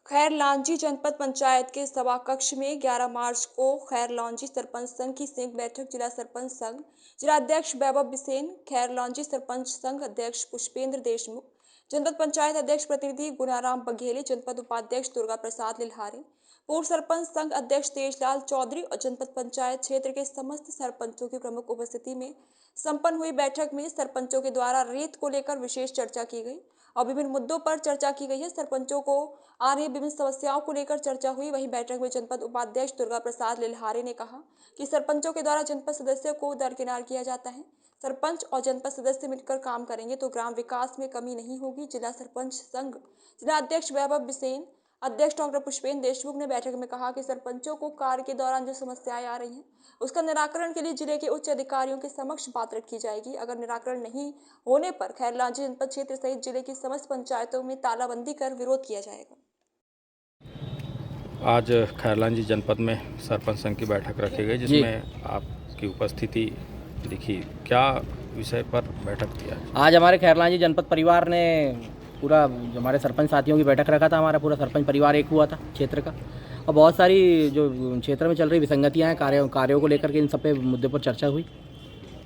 खैरलांजी जनपद पंचायत के सभा कक्ष में 11 मार्च को खैरलांजी सरपंच संघ की संयुक्त बैठक जिला सरपंच संघ जिलाध्यक्ष वैभव बिसेन, खैरलांजी सरपंच संघ अध्यक्ष पुष्पेंद्र देशमुख, जनपद पंचायत अध्यक्ष प्रतिनिधि गुनाराम बघेली, जनपद उपाध्यक्ष दुर्गा प्रसाद लिल्हारे, पूर्व सरपंच संघ अध्यक्ष तेजलाल चौधरी और जनपद पंचायत क्षेत्र के समस्त सरपंचों की प्रमुख उपस्थिति में संपन्न हुई बैठक में सरपंचों के द्वारा रेत को लेकर विशेष चर्चा की गई और विभिन्न मुद्दों पर चर्चा की गई है। सरपंचों को आ रही विभिन्न समस्याओं को लेकर चर्चा हुई। वहीं बैठक में जनपद उपाध्यक्ष दुर्गा प्रसाद लिल्हारे ने कहा कि सरपंचों के द्वारा जनपद सदस्यों को दरकिनार किया जाता है। सरपंच और जनपद सदस्य मिलकर काम करेंगे तो ग्राम विकास में कमी नहीं होगी। जिला सरपंच संघ जिलाध्यक्ष वैभव बिसेन, अध्यक्ष डॉक्टर पुष्पेंद्र देशमुख ने बैठक में कहा कि सरपंचों को कार्य के दौरान जो समस्याएं आ रही हैं उसका निराकरण के लिए जिले के उच्च अधिकारियों के समक्ष बात रखी जाएगी। अगर निराकरण नहीं होने पर खैरलांजी जनपद क्षेत्र सहित जिले की समस्त पंचायतों में तालाबंदी कर विरोध किया जाएगा। आज खैरलांजी जनपद में सरपंच संघ की बैठक रखी गई जिसमें आपकी उपस्थिति दिखी। क्या विषय पर बैठक किया? आज हमारे खैरलांजी जनपद परिवार ने पूरा हमारे सरपंच साथियों की बैठक रखा था। हमारा पूरा सरपंच परिवार एक हुआ था क्षेत्र का, और बहुत सारी जो क्षेत्र में चल रही विसंगतियां हैं कार्यों को लेकर के इन सब पे मुद्दे पर चर्चा हुई।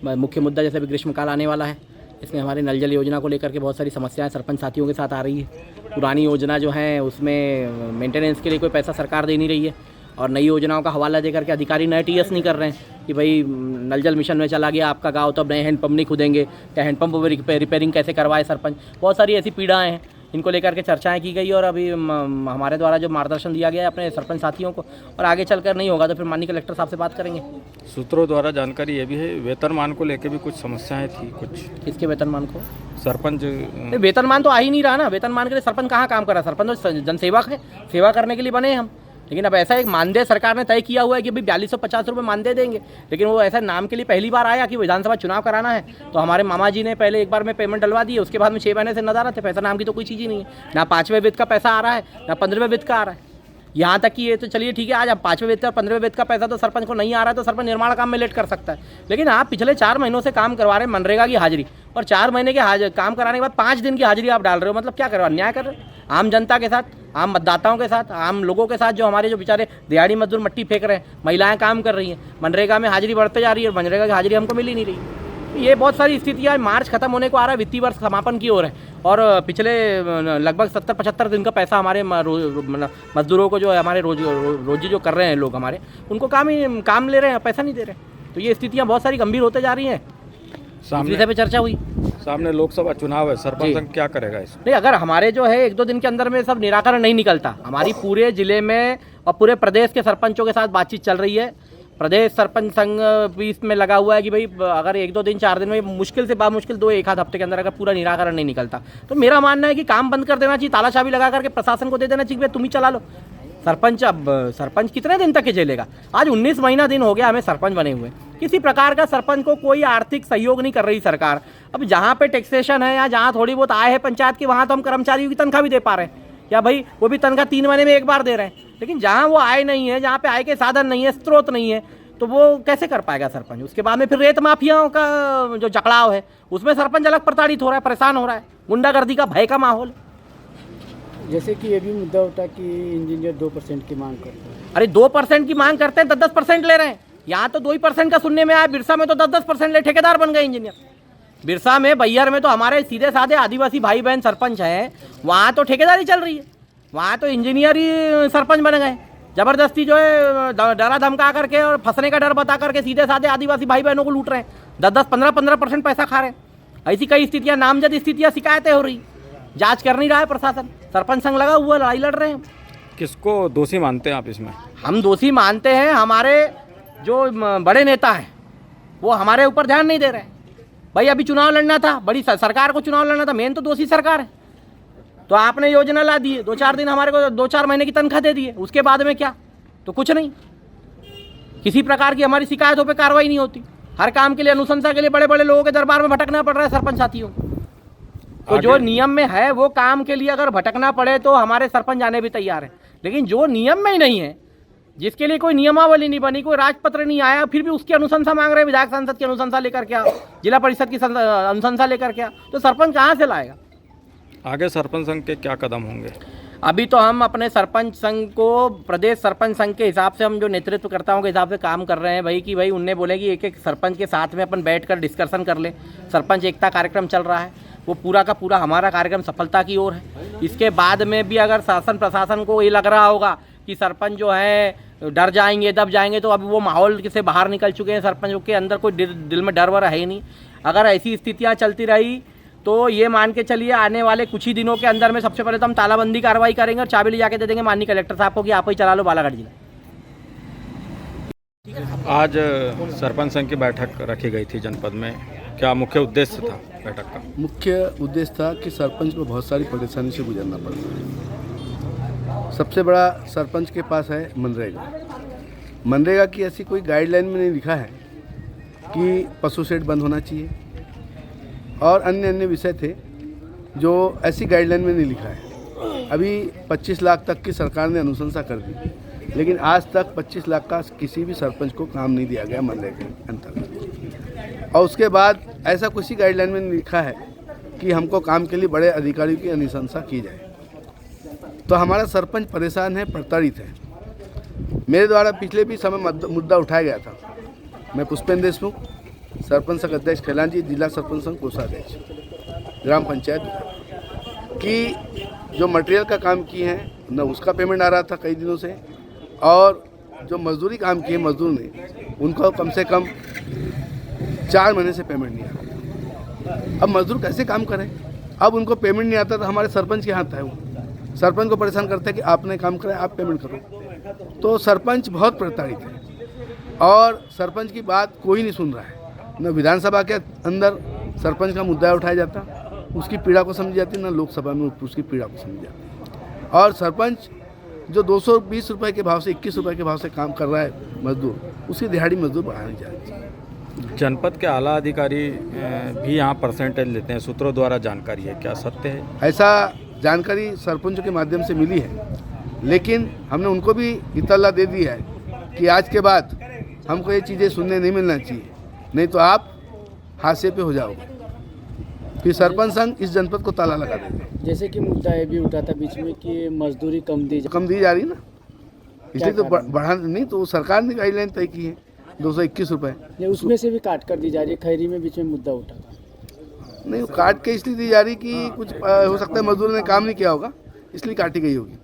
मुख्य मुद्दा जैसे अभी ग्रीष्मकाल आने वाला है, इसमें हमारी नल जल योजना को लेकर के बहुत सारी समस्याएं सरपंच साथियों के साथ आ रही है। पुरानी योजना जो है उसमें मेंटेनेंस के लिए कोई पैसा सरकार दे नहीं रही है और नई योजनाओं का हवाला देकर के अधिकारी नए टीएस नहीं कर रहे हैं कि भाई नल जल मिशन में चला गया आपका गांव तो अब नए हैंडपम्प नहीं खुदेंगे, या हैंडपम्प रिपेयरिंग कैसे करवाए सरपंच। बहुत सारी ऐसी पीड़ाएं हैं, इनको लेकर के चर्चाएं की गई और अभी हमारे द्वारा जो मार्गदर्शन दिया गया है अपने सरपंच साथियों को, और आगे चलकर नहीं होगा तो फिर माननीय कलेक्टर साहब से बात करेंगे। सूत्रों द्वारा जानकारी ये भी है वेतनमान को लेकर भी कुछ समस्याएं थी। कुछ किसके वेतनमान को? सरपंच वेतनमान तो आ ही नहीं रहा ना। वेतनमान के लिए सरपंच कहाँ काम कर रहा है? सरपंच तो जनसेवक है, सेवा करने के लिए बने हम। लेकिन अब ऐसा एक मानदेय सरकार ने तय किया हुआ है कि भाई 4250 रुपये मानदेय देंगे, लेकिन वो ऐसा नाम के लिए पहली बार आया कि विधानसभा चुनाव कराना है तो हमारे मामा जी ने पहले एक बार में पेमेंट डलवा दी है, उसके बाद में 6 महीने से नदारत है। पैसा नाम की तो कोई चीज़ ही नहीं है, ना 5वें वित्त का पैसा आ रहा है ना 15वें वित्त का आ रहा है। यहाँ तक कि ये तो चलिए ठीक है, आज अब 5वें वित्त और 15वें वित्त का पैसा तो सरपंच को नहीं आ रहा है तो सरपंच निर्माण काम में लेट कर सकता है। लेकिन आप पिछले 4 महीनों से काम करवा रहे हैं मनरेगा की हाजिरी, और 4 महीने के काम कराने के बाद 5 दिन की हाजिरी आप डाल रहे हो। मतलब क्या करवा, अन्याय कर रहे हो आम जनता के साथ, आम मतदाताओं के साथ, आम लोगों के साथ, जो हमारे जो बेचारे दिहाड़ी मजदूर मट्टी फेंक रहे हैं, महिलाएं काम कर रही हैं। मनरेगा में हाजिरी बढ़ते जा रही है और मनरेगा की हाजिरी हमको मिल ही नहीं रही। ये बहुत सारी स्थितियाँ, मार्च खत्म होने को आ रहा है, वित्तीय वर्ष समापन की ओर है और पिछले लगभग 70-75 दिन का पैसा हमारे मजदूरों को जो है हमारे रोजी जो कर रहे हैं लोग हमारे, उनको काम ले रहे हैं, पैसा नहीं दे रहे। तो ये स्थितियाँ बहुत सारी गंभीर होते जा रही हैं। सामने पे चर्चा हुई, सामने लोकसभा चुनाव है, सरपंच संघ क्या करेगा इसमें? नहीं, अगर हमारे जो है 1-2 दिन के अंदर में सब निराकरण नहीं निकलता, हमारी पूरे जिले में और पूरे प्रदेश के सरपंचों के साथ बातचीत चल रही है। प्रदेश सरपंच संघ भी इसमें लगा हुआ है कि भाई अगर 1-2 दिन 4 दिन में मुश्किल से बामुश्किल 2-1 आध हफ्ते के अंदर अगर पूरा निराकरण नहीं निकलता तो मेरा मानना है कि काम बंद कर देना चाहिए, ताला चाबी लगा करके प्रशासन को दे देना चाहिए, तुम ही चला लो। सरपंच कितने दिन तक के झेलेगा? आज 19 महीना दिन हो गया हमें सरपंच बने हुए, किसी प्रकार का सरपंच को कोई आर्थिक सहयोग नहीं कर रही सरकार। अब जहाँ पे टैक्सेशन है या जहाँ थोड़ी बहुत आय है पंचायत की, वहाँ तो हम कर्मचारियों की तनख्वाह भी दे पा रहे हैं, या भाई वो भी तनख्वाह 3 महीने में एक बार दे रहे हैं। लेकिन जहाँ वो आय नहीं है, जहाँ पे आय के साधन नहीं है, स्रोत नहीं है, तो वो कैसे कर पाएगा सरपंच? उसके बाद में फिर रेत माफियाओं का जो जकड़ाव है उसमें सरपंच अलग प्रताड़ित हो रहा है, परेशान हो रहा है, गुंडागर्दी का भय का माहौल। जैसे कि ये भी मुद्दा उठा कि इंजीनियर 2% की मांग करते हैं। अरे 2% की मांग करते हैं, 10-10% ले रहे हैं। यहाँ तो 2% का सुनने में आया, बिरसा में तो 10-10% ले ठेकेदार बन गए इंजीनियर। बिरसा में, बैयर में तो हमारे सीधे साधे आदिवासी भाई बहन सरपंच हैं, वहाँ तो ठेकेदारी चल रही है, वहाँ तो इंजीनियर ही सरपंच बन गए। जबरदस्ती जो है डरा धमका करके और फंसने का डर बता करके सीधे साधे आदिवासी भाई बहनों को लूट रहे हैं, 10-10, 15-15% पैसा खा रहे हैं। ऐसी कई स्थितियाँ, नामजद स्थितियाँ, शिकायतें हो रही, जांच कर नहीं रहा है प्रशासन। सरपंच संघ लगा हुआ, लड़ाई लड़ रहे हैं। किसको दोषी मानते हैं आप इसमें? हम दोषी मानते हैं हमारे जो बड़े नेता हैं, वो हमारे ऊपर ध्यान नहीं दे रहे हैं। भाई अभी चुनाव लड़ना था, बड़ी सरकार को चुनाव लड़ना था, मेन तो दोषी सरकार है। तो आपने योजना ला दी है, 2-4 दिन हमारे को 2-4 महीने की तनख्वाह दे दी है, उसके बाद में क्या? तो कुछ नहीं, किसी प्रकार की हमारी शिकायतों पे कार्रवाई नहीं होती। हर काम के लिए, अनुशंसा के लिए बड़े बड़े लोगों के दरबार में भटकना पड़ रहा है सरपंच साथियों को। तो जो नियम में है वो काम के लिए अगर भटकना पड़े तो हमारे सरपंच जाने भी तैयार है, लेकिन जो नियम में ही नहीं है, जिसके लिए कोई नियमावली नहीं बनी, कोई राजपत्र नहीं आया, फिर भी उसकी अनुशंसा मांग रहे हैं, विधायक संसद की अनुशंसा लेकर क्या, जिला परिषद की अनुशंसा लेकर क्या, तो सरपंच कहाँ से लाएगा? आगे सरपंच संघ के क्या कदम होंगे? अभी तो हम अपने सरपंच संघ को प्रदेश सरपंच संघ के हिसाब से हम जो नेतृत्वकर्ताओं के हिसाब से काम कर रहे हैं भाई कि भाई उनने बोले कि एक एक सरपंच के साथ में अपन बैठकर डिस्कशन कर ले। सरपंच एकता कार्यक्रम चल रहा है, वो पूरा का पूरा हमारा कार्यक्रम सफलता की ओर है। इसके बाद में भी अगर शासन प्रशासन को ये लग रहा होगा कि सरपंच जो है डर जाएंगे दब जाएंगे, तो अभी वो माहौल से बाहर निकल चुके हैं। सरपंचों के अंदर कोई दिल में डर वर है ही नहीं। अगर ऐसी स्थितियाँ चलती रही तो ये मान के चलिए आने वाले कुछ ही दिनों के अंदर में सबसे पहले तो हम तालाबंदी कार्रवाई करेंगे और चाबी ले जाके दे देंगे माननीय कलेक्टर साहब को कि आप ही चला लो बालाघाट जिला। आज सरपंच संघ की बैठक रखी गई थी जनपद में, क्या मुख्य उद्देश्य था बैठक का? मुख्य उद्देश्य था कि सरपंच को बहुत सारी परेशानी से गुजरना पड़ता है। सबसे बड़ा सरपंच के पास है मनरेगा। मनरेगा की ऐसी कोई गाइडलाइन में नहीं लिखा है कि पशु शेड बंद होना चाहिए और अन्य अन्य विषय थे जो ऐसी गाइडलाइन में नहीं लिखा है। अभी 25 लाख तक की सरकार ने अनुशंसा कर दी, लेकिन आज तक 25 लाख का किसी भी सरपंच को काम नहीं दिया गया मनरेगा के अंतर्गत। और उसके बाद ऐसा कुछ ही गाइडलाइन में लिखा है कि हमको काम के लिए बड़े अधिकारियों की अनुशंसा की जाए। तो हमारा सरपंच परेशान है, प्रताड़ित है। मेरे द्वारा पिछले भी समय मुद्दा उठाया गया था। मैं पुष्पेंद्र देशमुख, सरपंच संघ अध्यक्ष खैलांजी, जिला सरपंच संघ कोषाध्यक्ष, ग्राम पंचायत, कि जो मटेरियल का काम किए हैं न उसका पेमेंट आ रहा था कई दिनों से, और जो मजदूरी काम किए मजदूर ने उनको कम से कम 4 महीने से पेमेंट नहीं आ रहा था। अब मजदूर कैसे काम करें? अब उनको पेमेंट नहीं आता तो हमारे सरपंच के हाथ है। वो सरपंच को परेशान करते हैं कि आपने काम करा, आप पेमेंट करो। तो सरपंच बहुत प्रताड़ित है और सरपंच की बात कोई नहीं सुन रहा है। न विधानसभा के अंदर सरपंच का मुद्दा उठाया जाता, उसकी पीड़ा को समझी जाती, न लोकसभा में उसकी पीड़ा को समझी जाती। और सरपंच जो 220 रुपये के भाव से 21 रुपये के भाव से काम कर रहा है मजदूर, उसकी दिहाड़ी मजदूर बढ़ानी चाहिए। जनपद के आला अधिकारी भी यहाँ परसेंटेज लेते हैं, सूत्रों द्वारा जानकारी है, क्या सत्य है? ऐसा जानकारी सरपंचों के माध्यम से मिली है, लेकिन हमने उनको भी इतला दे दी है कि आज के बाद हमको ये चीज़ें सुनने नहीं मिलना चाहिए, नहीं तो आप हादसे पे हो जाओगे। फिर सरपंच संघ इस जनपद को ताला लगा देंगे। जैसे कि मुद्दा ये भी उठा था बीच में कि मजदूरी कम दी जा रही ना, इसलिए तो बढ़ा नहीं, तो सरकार ने गाइडलाइन तय की है 221 रुपये, उसमें से भी काट कर दी जा रही है। खैरी में बीच में मुद्दा उठा था, नहीं काट के इसलिए दी जा रही कि कुछ हो सकता है मजदूर ने काम नहीं किया होगा, इसलिए काटी गई होगी।